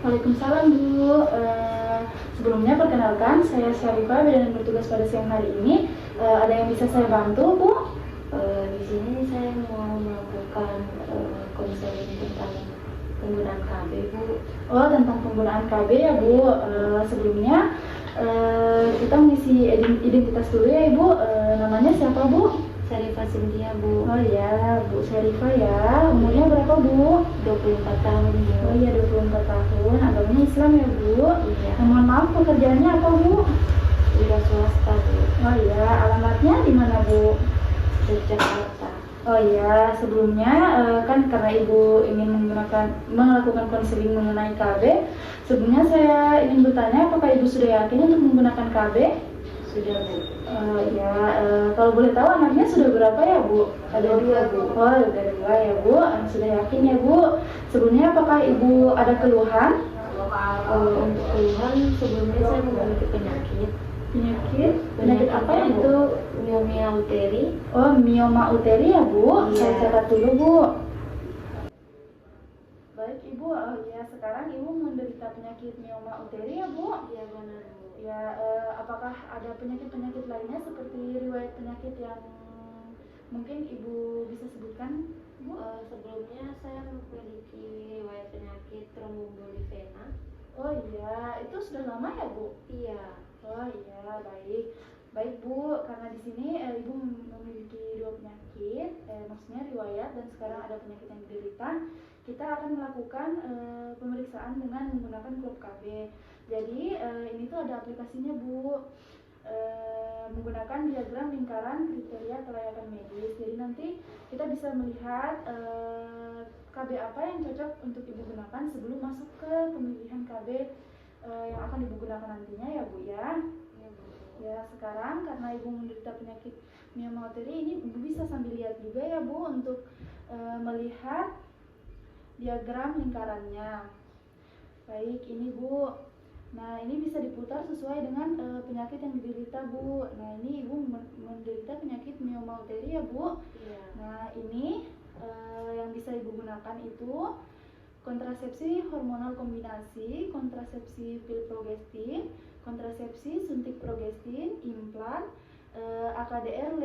Waalaikumsalam Bu. Sebelumnya perkenalkan, saya Syarifah dan bertugas pada siang hari ini. Ada yang bisa saya bantu Bu? Di sini saya mau melakukan konseling tentang penggunaan KB, Bu. Oh, tentang penggunaan KB ya Bu. Sebelumnya kita mengisi identitas dulu ya Ibu. Namanya siapa Bu? Syarifah Cynthia, Bu. Oh iya, Bu Syarifah ya. Umurnya berapa Bu? 24 tahun, Bu. Oh iya, 24 tahun. Agamanya Islam ya Bu? Iya. Mohon maaf, pekerjaannya apa Bu? Wira swasta, Bu. Oh iya, alamatnya di mana Bu? Jakarta. Oh iya, sebelumnya kan karena Ibu ingin melakukan konseling mengenai KB, sebelumnya saya ingin bertanya apakah Ibu sudah yakin untuk menggunakan KB? Sudah, Bu. Ya, kalau boleh tahu anaknya sudah berapa ya Bu? Ada 2, Bu. Oh, ada 2 ya Bu. Sudah yakin ya Bu? Sebelumnya apakah Ibu ada keluhan? Untuk keluhan, sebelumnya saya memiliki penyakit. Penyakit apa ya Bu? Itu miomia uteri. Oh, mioma uteri ya Bu? Iya. Saya catat dulu Bu. Baik Ibu, ya sekarang Ibu menderita penyakit mioma uteri ya Bu? Iya, benar, Bu. Ya, apakah ada penyakit-penyakit lainnya seperti riwayat penyakit yang mungkin Ibu bisa sebutkan Bu? Sebelumnya saya memiliki riwayat penyakit trombombolifena. Oh iya, itu sudah lama ya Bu? Iya. Oh iya, baik. Baik Bu, karena di sini Ibu memiliki 2 penyakit, maksudnya riwayat dan sekarang ada penyakit yang diderita, kita akan melakukan pemeriksaan dengan menggunakan klub KB. Jadi ini tuh ada aplikasinya Bu, menggunakan diagram lingkaran kriteria kelayakan medis. Jadi nanti kita bisa melihat KB apa yang cocok untuk Ibu gunakan sebelum masuk ke pemilihan KB yang akan Ibu gunakan nantinya ya Bu ya. Ya, sekarang karena Ibu menderita penyakit mioma uteri ini Ibu bisa sambil lihat juga ya Bu untuk melihat diagram lingkarannya. Baik, ini Bu. Nah, ini bisa diputar sesuai dengan penyakit yang diderita Bu. Nah, ini Ibu menderita penyakit mioma uteri ya Bu. Iya. Nah, ini yang bisa Ibu gunakan itu kontrasepsi hormonal kombinasi, kontrasepsi pil progestin, kontrasepsi suntik progestin, implan, AKDR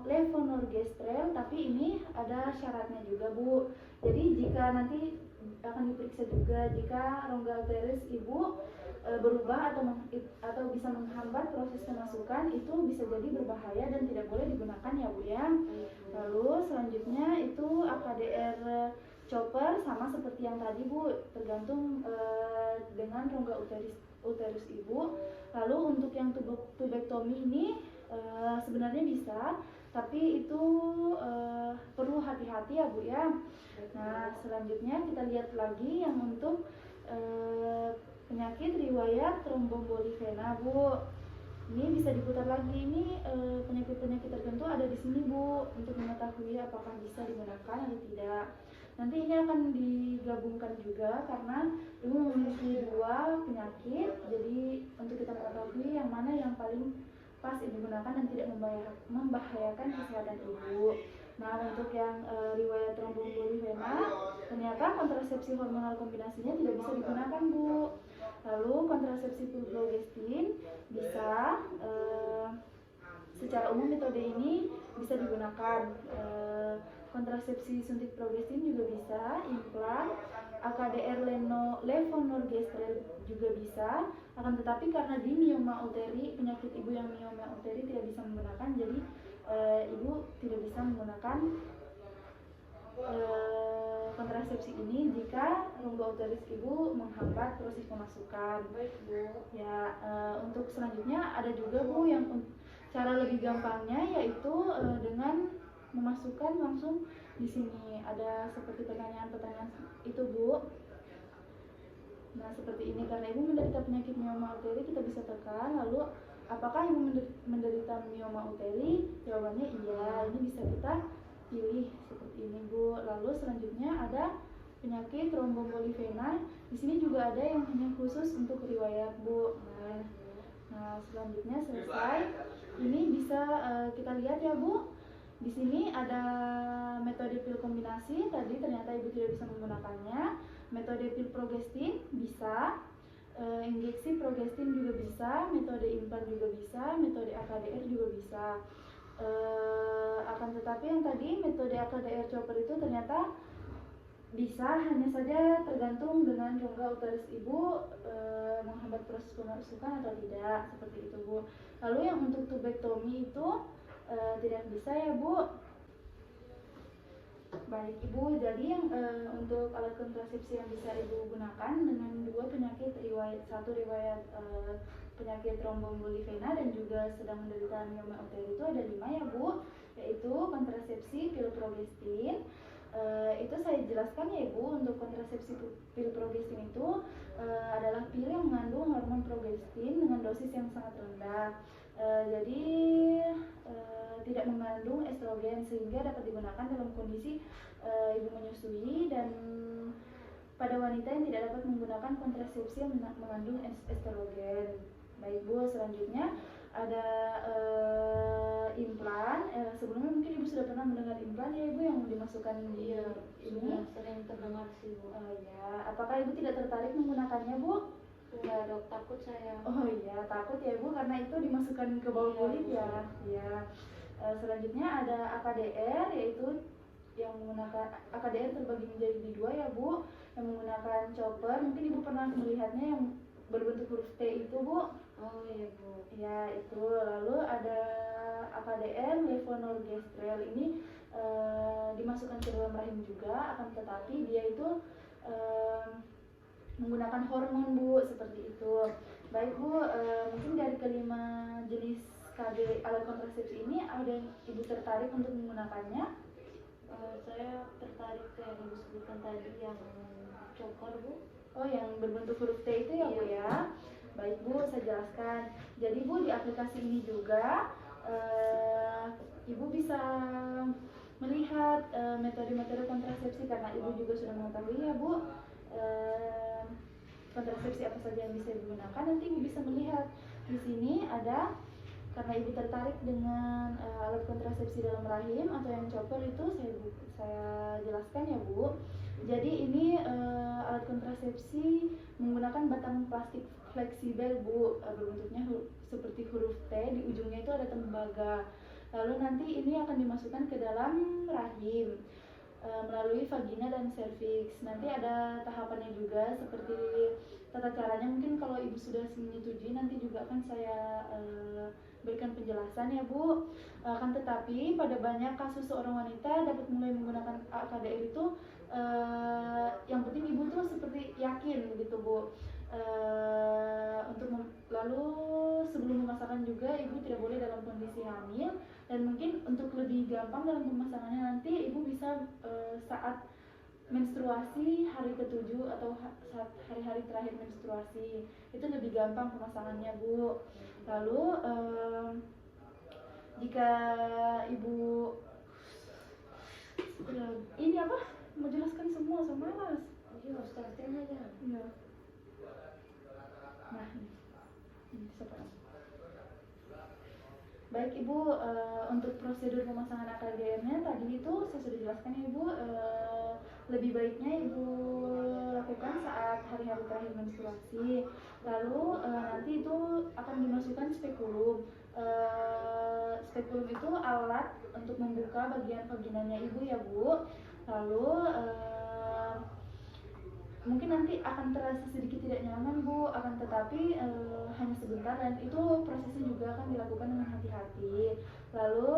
levonorgestrel, tapi ini ada syaratnya juga Bu. Jadi jika nanti akan diperiksa juga jika rongga uterus Ibu berubah atau bisa menghambat proses kemasukan, itu bisa jadi berbahaya dan tidak boleh digunakan ya Bu ya. Lalu selanjutnya itu AKDR chopper sama seperti yang tadi Bu, tergantung dengan rongga uterus Ibu. Lalu untuk yang tubektomi ini sebenarnya bisa, tapi itu perlu hati-hati ya Bu ya. Nah, selanjutnya kita lihat lagi yang untuk penyakit riwayat trombombolifena Bu. Ini bisa diputar lagi, ini penyakit-penyakit tertentu ada di sini Bu, untuk mengetahui apakah bisa digunakan atau tidak. Nanti ini akan digabungkan juga karena Ibu memiliki 2 penyakit, jadi untuk kita mengetahui yang mana yang paling pas Ibu gunakan dan tidak membahayakan kesehatan Ibu. Nah, untuk yang riwayat trombombolifena, ternyata kontrasepsi hormonal kombinasinya tidak bisa digunakan Bu. Lalu kontrasepsi pil progestin bisa, secara umum metode ini bisa digunakan. Kontrasepsi suntik progestin juga bisa, implan, AKDR levonorgestrel juga bisa. Akan tetapi karena di mioma uteri, penyakit Ibu yang mioma uteri tidak bisa menggunakan, jadi Ibu tidak bisa menggunakan kontrasepsi ini jika rongga uterus Ibu menghambat proses pemasukan. Baik Bu. Ya, untuk selanjutnya ada juga Bu yang cara lebih gampangnya yaitu dengan memasukkan langsung di sini ada seperti pertanyaan-pertanyaan itu Bu. Nah, seperti ini karena Ibu menderita penyakit mioma uteri, kita bisa tekan lalu apakah Ibu menderita mioma uteri? Jawabannya iya. Ini bisa kita pilih seperti ini Bu. Lalu selanjutnya ada penyakit trombombolifena. Di sini juga ada yang hanya khusus untuk riwayat Bu. Nah, selanjutnya selesai. Ini bisa kita lihat ya Bu. Di sini ada metode pil kombinasi. Tadi ternyata Ibu tidak bisa menggunakannya. Metode pil progestin bisa, injeksi progestin juga bisa, metode implan juga bisa, metode AKDR juga bisa. Akan tetapi yang tadi metode AKDR chopper itu ternyata bisa, hanya saja tergantung dengan rongga uterus ibu menghambat proses pemasukan atau tidak, seperti itu Bu. Lalu yang untuk tubektomi itu tidak bisa ya Bu. Baik Ibu, jadi yang untuk alat kontrasepsi yang bisa Ibu gunakan dengan dua penyakit satu riwayat penyakit tromboemboli vena dan juga sedang menderita mioma uteri itu ada 5 ya Bu, yaitu kontrasepsi pil progestin. Itu saya jelaskan ya Ibu, untuk kontrasepsi pil progestin itu adalah pil yang mengandung hormon progestin dengan dosis yang sangat rendah. Jadi tidak mengandung estrogen sehingga dapat digunakan dalam kondisi ibu menyusui dan pada wanita yang tidak dapat menggunakan kontrasepsi yang mengandung estrogen. Baik Bu, selanjutnya ada implan. Sebelumnya mungkin Ibu sudah pernah mendengar implan ya Ibu, yang dimasukkan di ini. Sudah sering terdengar sih Bu. Ya, apakah Ibu tidak tertarik menggunakannya Bu? Enggak dok, takut saya. Oh iya, takut ya Bu, karena itu dimasukkan ke bawah kulit ya. Ya. Selanjutnya ada AKDR, yaitu yang menggunakan AKDR terbagi menjadi dua ya Bu, yang menggunakan chopper. Mungkin Ibu pernah melihatnya yang berbentuk huruf T itu Bu. Oh iya Bu. Ya itu. Lalu ada AKDR levonorgestrel, ini dimasukkan ke dalam rahim juga, akan tetapi dia itu menggunakan hormon Bu, seperti itu. Baik Bu, mungkin dari kelima jenis KB alat kontrasepsi ini ada yang Ibu tertarik untuk menggunakannya? Saya tertarik ke yang Ibu sebutkan tadi, yang chopper Bu. Oh, yang berbentuk huruf T itu ya Bu ya. Baik Bu, saya jelaskan. Jadi Bu, di aplikasi ini juga Ibu bisa melihat metode-metode kontrasepsi, karena Ibu juga sudah mengetahui ya Bu kontrasepsi apa saja yang bisa digunakan. Nanti Ibu bisa melihat di sini ada, karena Ibu tertarik dengan alat kontrasepsi dalam rahim atau yang chopper itu, saya jelaskan ya Bu. Jadi ini alat kontrasepsi menggunakan batang plastik fleksibel Bu, berbentuknya seperti huruf T, di ujungnya itu ada tembaga. Lalu nanti ini akan dimasukkan ke dalam rahim melalui vagina dan serviks. Nanti ada tahapannya juga, seperti tata caranya mungkin kalau Ibu sudah menyetujui nanti juga akan saya berikan penjelasan ya Bu. Akan tetapi pada banyak kasus seorang wanita dapat mulai menggunakan AKDR itu yang penting Ibu tuh seperti yakin gitu Bu. Lalu sebelum pemasangan juga Ibu tidak boleh dalam kondisi hamil, dan mungkin untuk lebih gampang dalam pemasangannya nanti Ibu bisa saat menstruasi hari ke-7 atau saat hari-hari terakhir menstruasi, itu lebih gampang pemasangannya Bu. Lalu jika Ibu ini apa, mau jelaskan semua sama malas. Iya, starting aja. Iya. Nah, ini seperti. Baik Ibu, untuk prosedur pemasangan AKDR-nya tadi itu saya sudah jelaskan ya Ibu. Lebih baiknya Ibu lakukan saat hari-hari terakhir menstruasi. Lalu nanti itu akan dimasukkan spekulum. Spekulum itu alat untuk membuka bagian vaginanya Ibu ya Bu. Lalu mungkin nanti akan terasa sedikit tidak nyaman Bu, akan tetapi hanya sebentar, dan itu prosesnya juga akan dilakukan dengan hati-hati. Lalu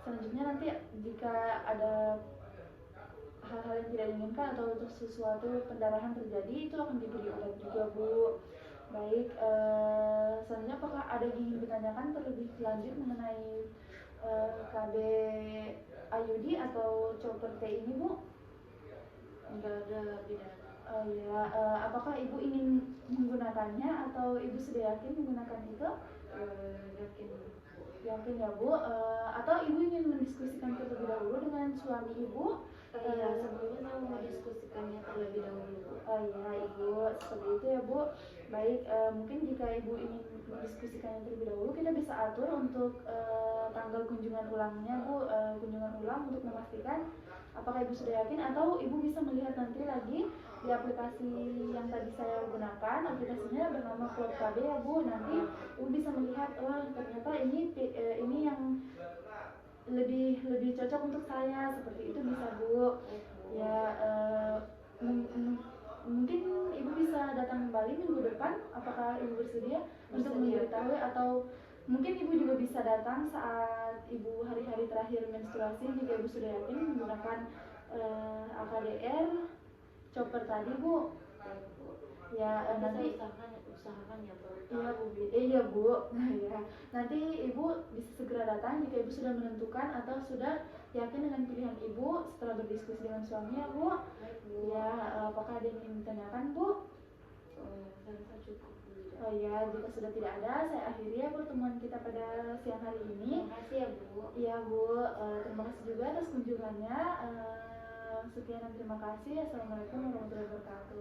selanjutnya nanti jika ada hal-hal yang tidak diinginkan atau untuk sesuatu pendarahan terjadi, itu akan diberi obat juga Bu. Baik, selanjutnya apakah ada yang ingin ditanyakan terlebih lanjut mengenai KB IUD atau chopper T ini Bu? Enggak ada beda. Ya, apakah Ibu ingin menggunakannya atau Ibu sudah yakin menggunakan itu? Yakin. Yakin ya Bu. Atau Ibu ingin mendiskusikan terlebih dahulu dengan suami Ibu? Iya, sebelumnya saya mau diskusikannya terlebih dahulu. Oh iya Ibu, seperti itu ya Bu. Baik, mungkin jika Ibu ingin mendiskusikannya terlebih dahulu, kita bisa atur untuk tanggal kunjungan ulangnya Bu. Kunjungan ulang untuk memastikan Apakah Ibu sudah yakin atau Ibu bisa melihat nanti lagi di aplikasi yang tadi saya gunakan, aplikasinya bernama Quote KB ya Bu. Nanti Ibu bisa melihat, wah ternyata ini yang lebih cocok untuk saya, seperti itu bisa Bu. Ya mungkin Ibu bisa datang kembali minggu depan. Apakah Ibu bersedia untuk memberitahu, atau mungkin Ibu juga bisa datang saat Ibu hari-hari terakhir menstruasi jika Ibu sudah yakin menggunakan AKDR chopper tadi Bu. Ya nanti usahakan ya Bu. Iya Bu. Ya. Nanti Ibu bisa segera datang jika Ibu sudah menentukan atau sudah yakin dengan pilihan Ibu setelah berdiskusi dengan suami ya Bu. Ya, apakah ada yang ingin ditanyakan Bu? Saya rasa cukup Bu. Oh ya, jika sudah tidak ada, saya akhiri ya pertemuan kita pada siang hari ini. Terima kasih ya Bu. Iya Bu, terima kasih juga atas kunjungannya. Sekian dan terima kasih. Assalamualaikum warahmatullahi wabarakatuh.